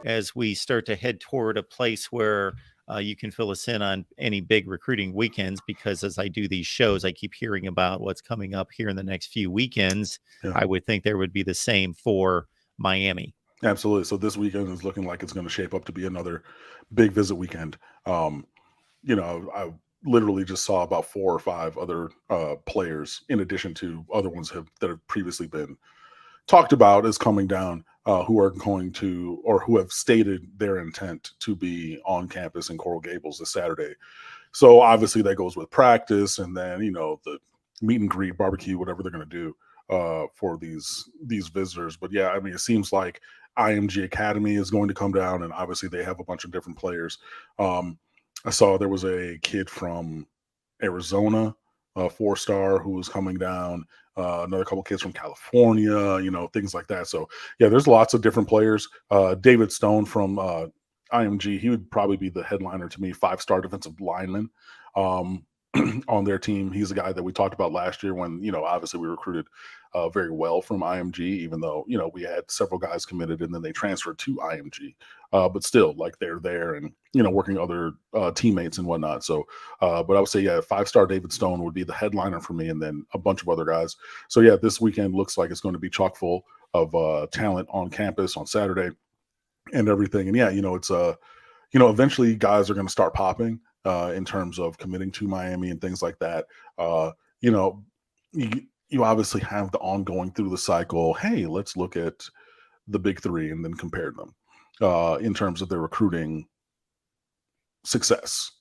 as we start to head toward a place where you can fill us in on any big recruiting weekends, because as I do these shows, I keep hearing about what's coming up here in the next few weekends. Yeah. I would think there would be the same for Miami. Absolutely. So this weekend is looking like it's going to shape up to be another big visit weekend. Um, I literally just saw about 4 or 5 other players, in addition to other ones that have previously been talked about as coming down, who are going to, or who have stated their intent to be on campus in Coral Gables this Saturday. So obviously that goes with practice, and then the meet and greet, barbecue, whatever they're going to do for these visitors. But yeah, I mean, it seems like IMG Academy is going to come down, and obviously they have a bunch of different players. I saw there was a kid from Arizona, a 4-star, who was coming down. Another couple kids from California, things like that. So yeah, there's lots of different players. David Stone from IMG, he would probably be the headliner to me, 5-star defensive lineman on their team. He's a guy that we talked about last year when, obviously we recruited very well from IMG, even though, we had several guys committed and then they transferred to IMG. But still, like, they're there and, working other teammates and whatnot. So, but I would say, yeah, 5-star David Stone would be the headliner for me, and then a bunch of other guys. So, yeah, this weekend looks like it's going to be chock full of talent on campus on Saturday and everything. And yeah, it's eventually guys are going to start popping in terms of committing to Miami and things like that. You obviously have the ongoing through the cycle. Hey, let's look at the big three and then compare them in terms of their recruiting success.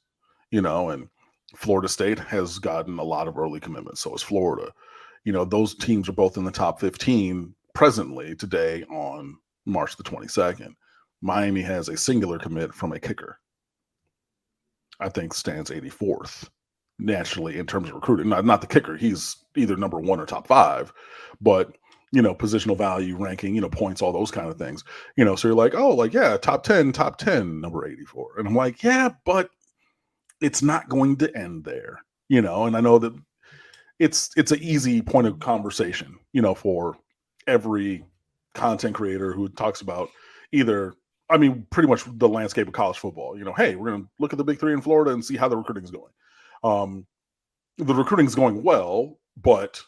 And Florida State has gotten a lot of early commitments. So is Florida. Those teams are both in the top 15 presently today on March the 22nd. Miami has a singular commit from a kicker. I think stands 84th nationally in terms of recruiting. Not the kicker. He's either number 1 or top 5, but positional value, ranking, points, all those kind of things. So you're like, oh, like, yeah, top 10, number 84. And I'm like, yeah, but it's not going to end there, and I know that it's an easy point of conversation, for every content creator who talks about either, I mean, pretty much the landscape of college football. Hey, we're going to look at the big three in Florida and see how the recruiting is going. The recruiting is going well, but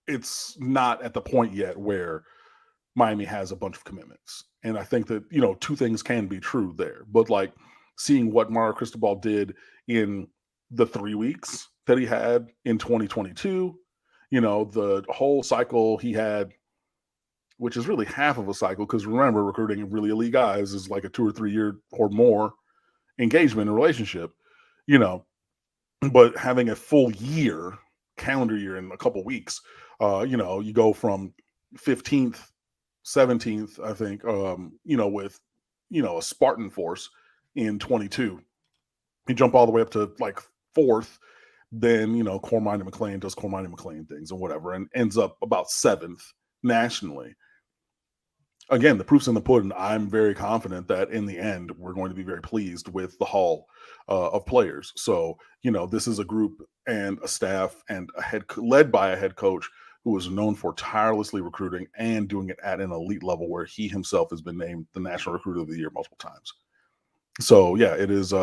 it's not at the point yet where Miami has a bunch of commitments. And I think that, 2 things can be true there. But like seeing what Mario Cristobal did in the 3 weeks that he had in 2022, the whole cycle he had, which is really half of a cycle, because remember, recruiting really elite guys is like a 2 or 3 year or more engagement and relationship, but having a full year, calendar year, in a couple weeks, you go from 15th, 17th, I think, with, a Spartan force in 22, you jump all the way up to like 4th, then, Cormine and McLean does Cormine and McLean things and whatever, and ends up about 7th nationally. Again, the proof's in the pudding. I'm very confident that in the end, we're going to be very pleased with the haul of players. So, this is a group and a staff and led by a head coach who is known for tirelessly recruiting and doing it at an elite level, where he himself has been named the National Recruiter of the Year multiple times. So, yeah, it is.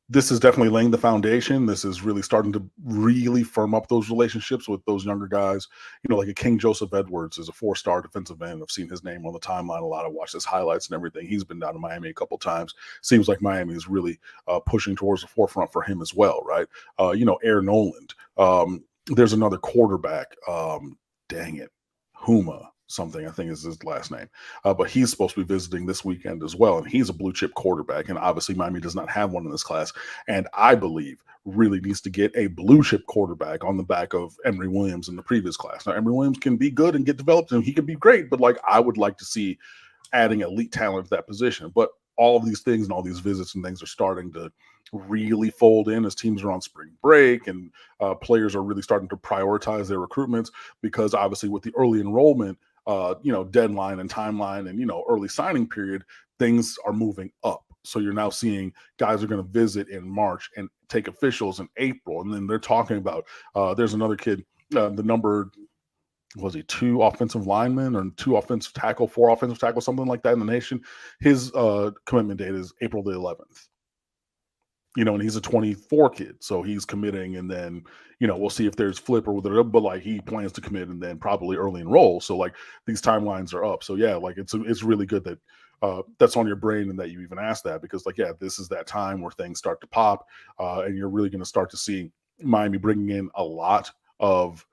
This is definitely laying the foundation. This is really starting to really firm up those relationships with those younger guys. Like a King Joseph Edwards is a 4-star defensive end. I've seen his name on the timeline a lot. I watched his highlights and everything. He's been down to Miami a couple times. Seems like Miami is really pushing towards the forefront for him as well, right? Air Noland. There's another quarterback. Dang it. Huma something, I think is his last name. But he's supposed to be visiting this weekend as well. And he's a blue chip quarterback. And obviously Miami does not have one in this class. And I believe really needs to get a blue chip quarterback on the back of Emory Williams in the previous class. Now, Emory Williams can be good and get developed and he can be great, but like, I would like to see adding elite talent to that position. But all of these things and all these visits and things are starting to really fold in as teams are on spring break, and players are really starting to prioritize their recruitments, because obviously with the early enrollment deadline and timeline and early signing period, things are moving up. So you're now seeing guys are going to visit in March and take officials in April, and then they're talking about there's another kid, the number was he 2 offensive linemen or 2 offensive tackle, 4 offensive tackle, something like that in the nation. His commitment date is April the 11th. And he's a 24 kid, so he's committing, and then we'll see if there's flip or whatever. But like he plans to commit and then probably early enroll. So like these timelines are up. So yeah, like it's really good that that's on your brain and that you even asked that, because like this is that time where things start to pop, and you're really going to start to see Miami bringing in a lot of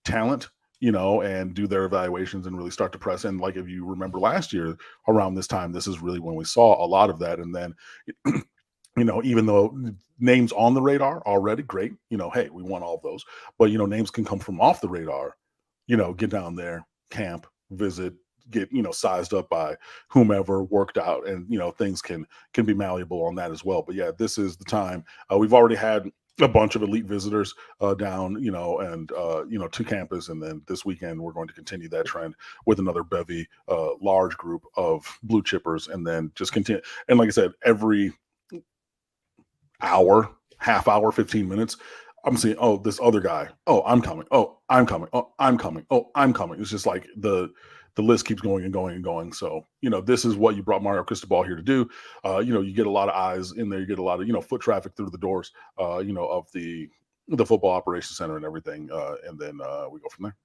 talent, and do their evaluations and really start to press. And like if you remember last year around this time, this is really when we saw a lot of that, and then. Even though names on the radar already great, hey, we want all of those, but names can come from off the radar, get down there, camp, visit, get sized up by whomever, worked out, and things can be malleable on that as well. But yeah, this is the time. We've already had a bunch of elite visitors down, and to campus, and then this weekend we're going to continue that trend with another bevy, large group of blue chippers, and then just continue. And like I said, every hour, half hour, 15 minutes, I'm seeing, oh, this other guy, oh, I'm coming, oh, I'm coming, oh, I'm coming, oh, I'm coming. It's just like the list keeps going and going and going. So this is what you brought Mario Cristobal here to do. You get a lot of eyes in there, you get a lot of foot traffic through the doors of the football operations center and everything, and then we go from there.